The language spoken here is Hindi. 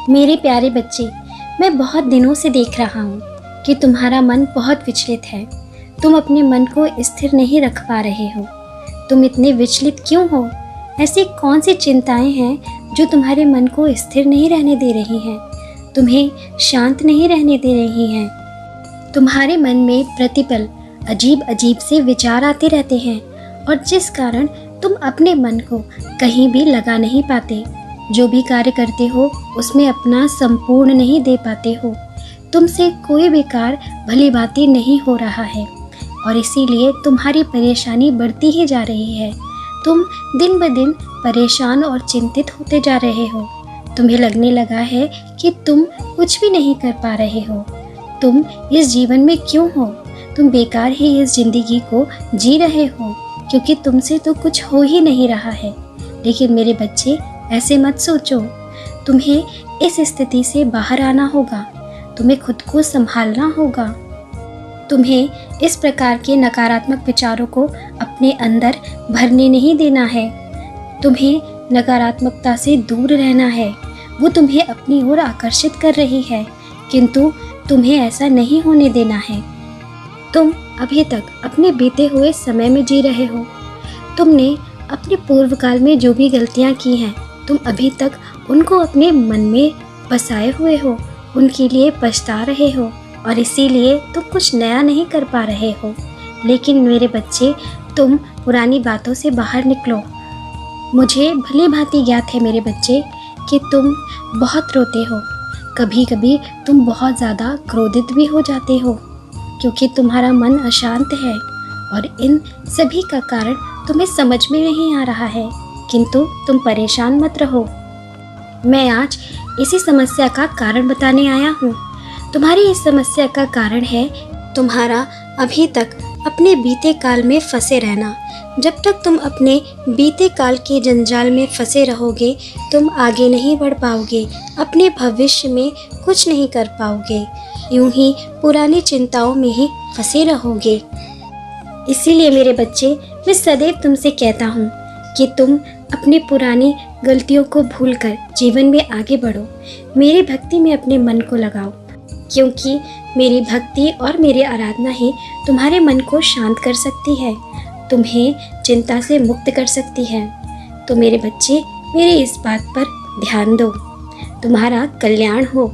मेरे प्यारे बच्चे, मैं बहुत दिनों से देख रहा हूँ कि तुम्हारा मन बहुत विचलित है। तुम अपने मन को स्थिर नहीं रख पा रहे हो। तुम इतने विचलित क्यों हो? ऐसी कौन सी चिंताएं हैं जो तुम्हारे मन को स्थिर नहीं रहने दे रही हैं, तुम्हें शांत नहीं रहने दे रही हैं? तुम्हारे मन में प्रतिपल अजीब अजीब से विचार आते रहते हैं और जिस कारण तुम अपने मन को कहीं भी लगा नहीं पाते। जो भी कार्य करते हो उसमें अपना संपूर्ण नहीं दे पाते हो। तुमसे कोई भी कार्य भली भांति नहीं हो रहा है और इसीलिए तुम्हारी परेशानी बढ़ती ही जा रही है। तुम दिन ब दिन परेशान और चिंतित होते जा रहे हो। तुम्हें लगने लगा है कि तुम कुछ भी नहीं कर पा रहे हो। तुम इस जीवन में क्यों हो? तुम बेकार ही इस जिंदगी को जी रहे हो क्योंकि तुमसे तो कुछ हो ही नहीं रहा है। लेकिन मेरे बच्चे, ऐसे मत सोचो। तुम्हें इस स्थिति से बाहर आना होगा। तुम्हें खुद को संभालना होगा। तुम्हें इस प्रकार के नकारात्मक विचारों को अपने अंदर भरने नहीं देना है। तुम्हें नकारात्मकता से दूर रहना है। वो तुम्हें अपनी ओर आकर्षित कर रही है, किंतु तुम्हें ऐसा नहीं होने देना है। तुम अभी तक अपने बीते हुए समय में जी रहे हो। तुमने अपने पूर्व काल में जो भी गलतियां की हैं, तुम अभी तक उनको अपने मन में बसाए हुए हो, उनके लिए पछता रहे हो और इसीलिए तुम कुछ नया नहीं कर पा रहे हो। लेकिन मेरे बच्चे, तुम पुरानी बातों से बाहर निकलो। मुझे भली भांति ज्ञात है मेरे बच्चे कि तुम बहुत रोते हो। कभी कभी तुम बहुत ज़्यादा क्रोधित भी हो जाते हो क्योंकि तुम्हारा मन अशांत है और इन सभी का कारण तुम्हें समझ में नहीं आ रहा है। किंतु तुम परेशान मत रहो। मैं आज इसी समस्या का कारण बताने आया हूँ। तुम्हारी इस समस्या का कारण है तुम्हारा अभी तक अपने बीते काल में फंसे रहना। जब तक तुम अपने बीते काल के जंजाल में फंसे रहोगे, तुम आगे नहीं बढ़ पाओगे, अपने भविष्य में कुछ नहीं कर पाओगे। यूं ही पुरानी चिंताओं में ही फंसे रहोगे। इसीलिए मेरे बच्चे, मैं सदैव तुमसे कहता हूँ कि तुम अपनी पुरानी गलतियों को भूलकर जीवन में आगे बढ़ो। मेरी भक्ति में अपने मन को लगाओ, क्योंकि मेरी भक्ति और मेरी आराधना ही तुम्हारे मन को शांत कर सकती है, तुम्हें चिंता से मुक्त कर सकती है। तो मेरे बच्चे, मेरी इस बात पर ध्यान दो। तुम्हारा कल्याण हो।